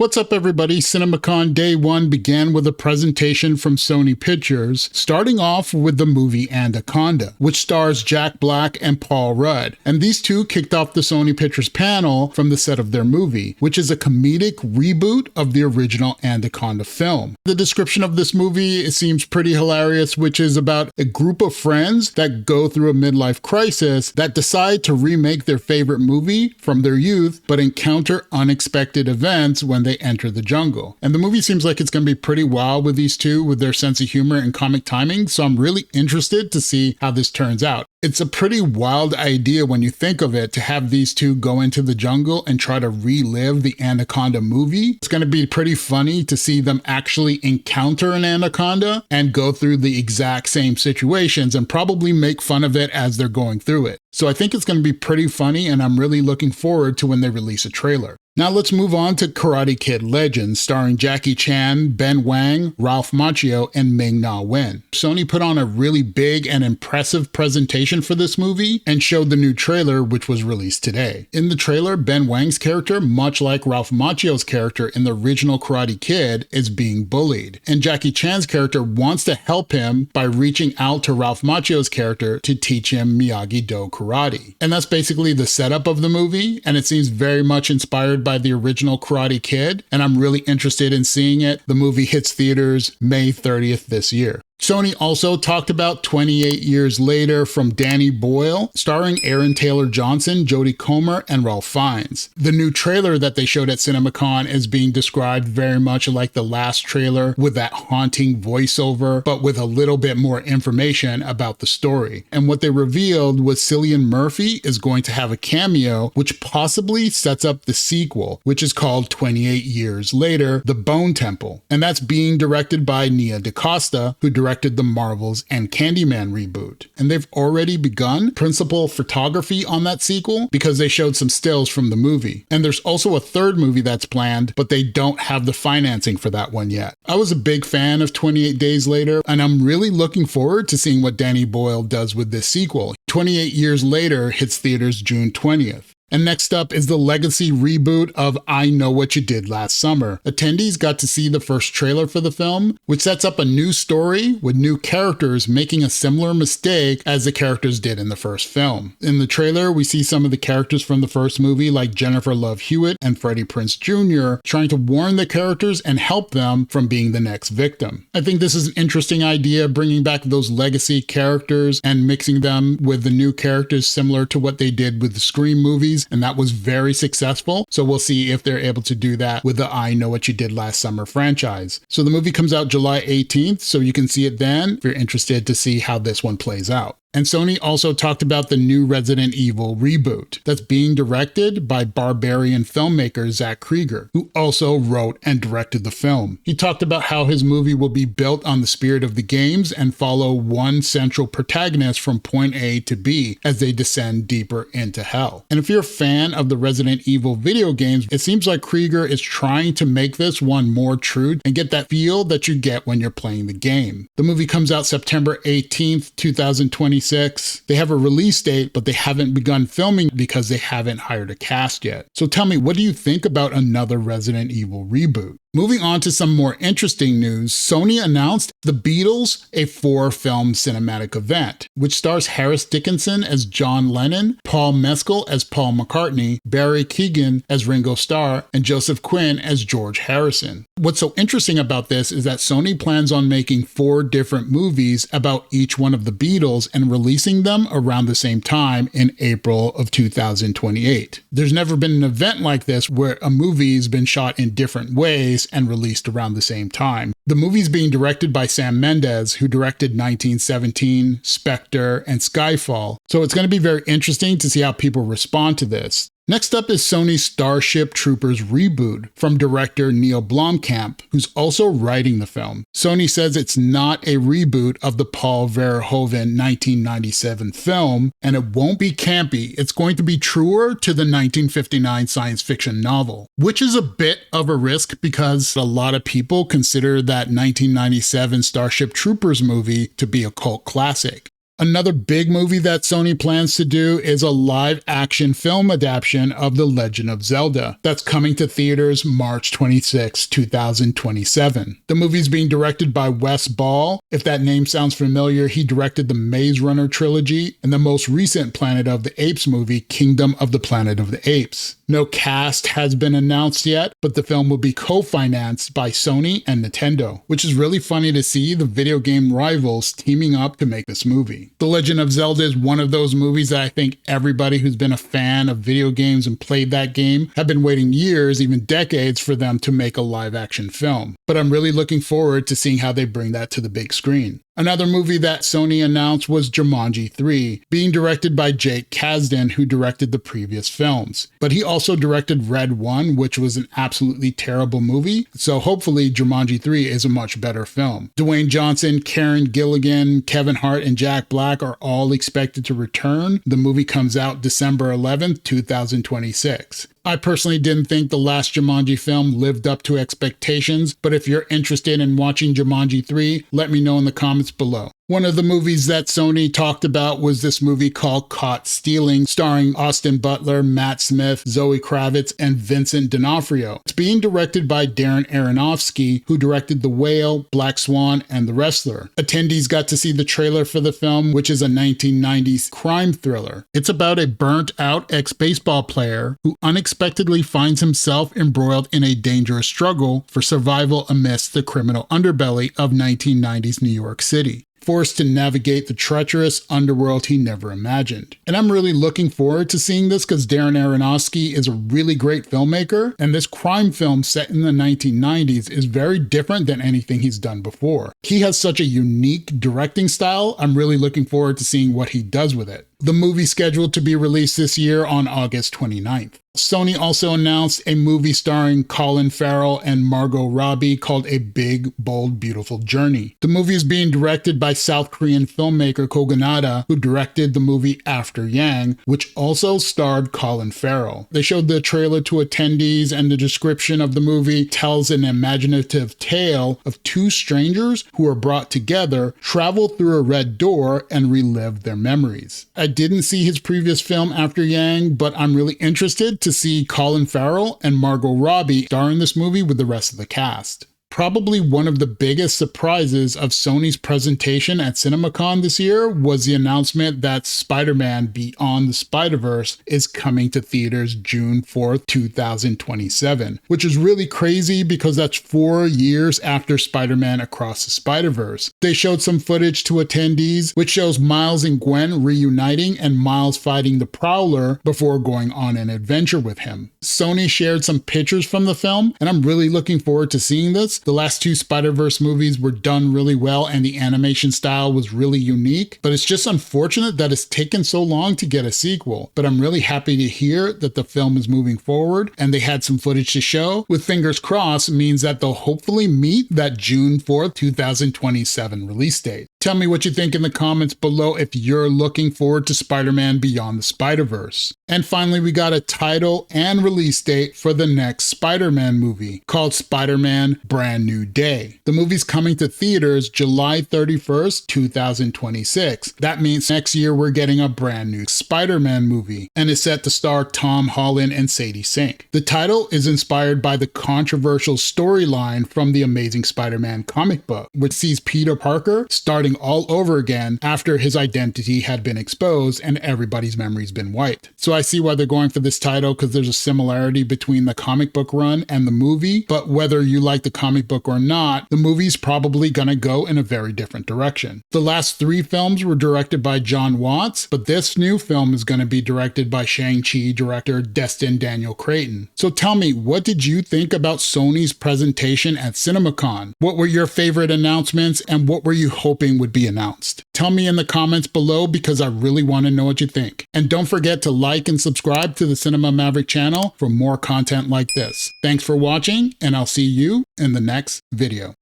What's up, everybody? CinemaCon Day 1 began with a presentation from Sony Pictures, starting off with the movie Anaconda, which stars Jack Black and Paul Rudd. And these two kicked off the Sony Pictures panel from the set of their movie, which is a comedic reboot of the original Anaconda film. The description of this movie, it seems pretty hilarious, which is about a group of friends that go through a midlife crisis that decide to remake their favorite movie from their youth, but encounter unexpected events when they enter the jungle. And the movie seems like it's going to be pretty wild with these two, with their sense of humor and comic timing, so I'm really interested to see how this turns out. It's a pretty wild idea when you think of it, to have these two go into the jungle and try to relive the Anaconda movie. It's going to be pretty funny to see them actually encounter an anaconda and go through the exact same situations and probably make fun of it as they're going through it. So I think it's going to be pretty funny, and I'm really looking forward to when they release a trailer. Now let's move on to Karate Kid Legends, starring Jackie Chan, Ben Wang, Ralph Macchio, and Ming-Na Wen. Sony put on a really big and impressive presentation for this movie and showed the new trailer, which was released today. In the trailer, Ben Wang's character, much like Ralph Macchio's character in the original Karate Kid, is being bullied. And Jackie Chan's character wants to help him by reaching out to Ralph Macchio's character to teach him Miyagi-Do karate. And that's basically the setup of the movie, and it seems very much inspired by the original Karate Kid, and I'm really interested in seeing it. The movie hits theaters May 30th this year. Sony also talked about 28 Years Later from Danny Boyle, starring Aaron Taylor-Johnson, Jodie Comer, and Ralph Fiennes. The new trailer that they showed at CinemaCon is being described very much like the last trailer, with that haunting voiceover, but with a little bit more information about the story. And what they revealed was Cillian Murphy is going to have a cameo, which possibly sets up the sequel, which is called 28 Years Later, The Bone Temple. And that's being directed by Nia DaCosta, who directed the Marvels and Candyman reboot. And they've already begun principal photography on that sequel because they showed some stills from the movie. And there's also a third movie that's planned, but they don't have the financing for that one yet. I was a big fan of 28 Days Later, and I'm really looking forward to seeing what Danny Boyle does with this sequel. 28 Years Later hits theaters June 20th. And next up is the legacy reboot of I Know What You Did Last Summer. Attendees got to see the first trailer for the film, which sets up a new story with new characters making a similar mistake as the characters did in the first film. In the trailer, we see some of the characters from the first movie, like Jennifer Love Hewitt and Freddie Prinze Jr., trying to warn the characters and help them from being the next victim. I think this is an interesting idea, bringing back those legacy characters and mixing them with the new characters, similar to what they did with the Scream movies. And that was very successful. So we'll see if they're able to do that with the I Know What You Did Last Summer franchise. So the movie comes out July 18th, so you can see it then if you're interested to see how this one plays out. And Sony also talked about the new Resident Evil reboot that's being directed by Barbarian filmmaker Zach Krieger, who also wrote and directed the film. He talked about how his movie will be built on the spirit of the games and follow one central protagonist from point A to B as they descend deeper into hell. And if you're a fan of the Resident Evil video games, it seems like Krieger is trying to make this one more true and get that feel that you get when you're playing the game. The movie comes out September 18th, 2020. They have a release date, but they haven't begun filming because they haven't hired a cast yet. So tell me, what do you think about another Resident Evil reboot? Moving on to some more interesting news, Sony announced The Beatles, a 4-film cinematic event, which stars Harris Dickinson as John Lennon, Paul Mescal as Paul McCartney, Barry Keoghan as Ringo Starr, and Joseph Quinn as George Harrison. What's so interesting about this is that Sony plans on making 4 different movies about each one of the Beatles and releasing them around the same time in April of 2028. There's never been an event like this where a movie has been shot in different ways and released around the same time. The movie's being directed by Sam Mendes, who directed 1917, Spectre, and Skyfall, so it's going to be very interesting to see how people respond to this. Next up is Sony's Starship Troopers reboot from director Neil Blomkamp, who's also writing the film. Sony says it's not a reboot of the Paul Verhoeven 1997 film, and it won't be campy. It's going to be truer to the 1959 science fiction novel, which is a bit of a risk because a lot of people consider that 1997 Starship Troopers movie to be a cult classic. Another big movie that Sony plans to do is a live-action film adaptation of The Legend of Zelda that's coming to theaters March 26, 2027. The movie's being directed by Wes Ball. If that name sounds familiar, he directed the Maze Runner trilogy and the most recent Planet of the Apes movie, Kingdom of the Planet of the Apes. No cast has been announced yet, but the film will be co-financed by Sony and Nintendo, which is really funny to see the video game rivals teaming up to make this movie. The Legend of Zelda is one of those movies that I think everybody who's been a fan of video games and played that game have been waiting years, even decades, for them to make a live-action film. But I'm really looking forward to seeing how they bring that to the big screen. Another movie that Sony announced was Jumanji 3, being directed by Jake Kasdan, who directed the previous films. But he also directed Red 1, which was an absolutely terrible movie, so hopefully Jumanji 3 is a much better film. Dwayne Johnson, Karen Gilligan, Kevin Hart, and Jack Black are all expected to return. The movie comes out December 11th, 2026. I personally didn't think the last Jumanji film lived up to expectations, but if you're interested in watching Jumanji 3, let me know in the comments below. One of the movies that Sony talked about was this movie called Caught Stealing, starring Austin Butler, Matt Smith, Zoe Kravitz, and Vincent D'Onofrio. It's being directed by Darren Aronofsky, who directed The Whale, Black Swan, and The Wrestler. Attendees got to see the trailer for the film, which is a 1990s crime thriller. It's about a burnt-out ex-baseball player who unexpectedly finds himself embroiled in a dangerous struggle for survival amidst the criminal underbelly of 1990s New York City, forced to navigate the treacherous underworld he never imagined. And I'm really looking forward to seeing this because Darren Aronofsky is a really great filmmaker, and this crime film set in the 1990s is very different than anything he's done before. He has such a unique directing style, I'm really looking forward to seeing what he does with it. The movie scheduled to be released this year on August 29th. Sony also announced a movie starring Colin Farrell and Margot Robbie called A Big, Bold, Beautiful Journey. The movie is being directed by South Korean filmmaker Ko Gennada, who directed the movie After Yang, which also starred Colin Farrell. They showed the trailer to attendees, and the description of the movie tells an imaginative tale of two strangers who are brought together, travel through a red door, and relive their memories. I didn't see his previous film After Yang, but I'm really interested to see Colin Farrell and Margot Robbie star in this movie with the rest of the cast. Probably one of the biggest surprises of Sony's presentation at CinemaCon this year was the announcement that Spider-Man Beyond the Spider-Verse is coming to theaters June 4th, 2027, which is really crazy because that's 4 years after Spider-Man Across the Spider-Verse. They showed some footage to attendees, which shows Miles and Gwen reuniting and Miles fighting the Prowler before going on an adventure with him. Sony shared some pictures from the film, and I'm really looking forward to seeing this. The last two Spider-Verse movies were done really well and the animation style was really unique, but it's just unfortunate that it's taken so long to get a sequel. But I'm really happy to hear that the film is moving forward and they had some footage to show. With fingers crossed means that they'll hopefully meet that June 4th, 2027 release date. Tell me what you think in the comments below if you're looking forward to Spider-Man Beyond the Spider-Verse. And finally, we got a title and release date for the next Spider-Man movie called Spider-Man Brand New Day. The movie's coming to theaters July 31st, 2026. That means next year we're getting a brand new Spider-Man movie and is set to star Tom Holland and Sadie Sink. The title is inspired by the controversial storyline from the Amazing Spider-Man comic book, which sees Peter Parker starting all over again after his identity had been exposed and everybody's memories been wiped. So I see why they're going for this title because there's a similarity between the comic book run and the movie, but whether you like the comic book or not, the movie's probably gonna go in a very different direction. The last 3 films were directed by John Watts, but this new film is gonna be directed by Shang-Chi director Destin Daniel Cretton. So tell me, what did you think about Sony's presentation at CinemaCon? What were your favorite announcements and what were you hoping would be announced? Tell me in the comments below because I really want to know what you think. And don't forget to like and subscribe to the Cinema Maverick channel for more content like this. Thanks for watching, and I'll see you in the next video.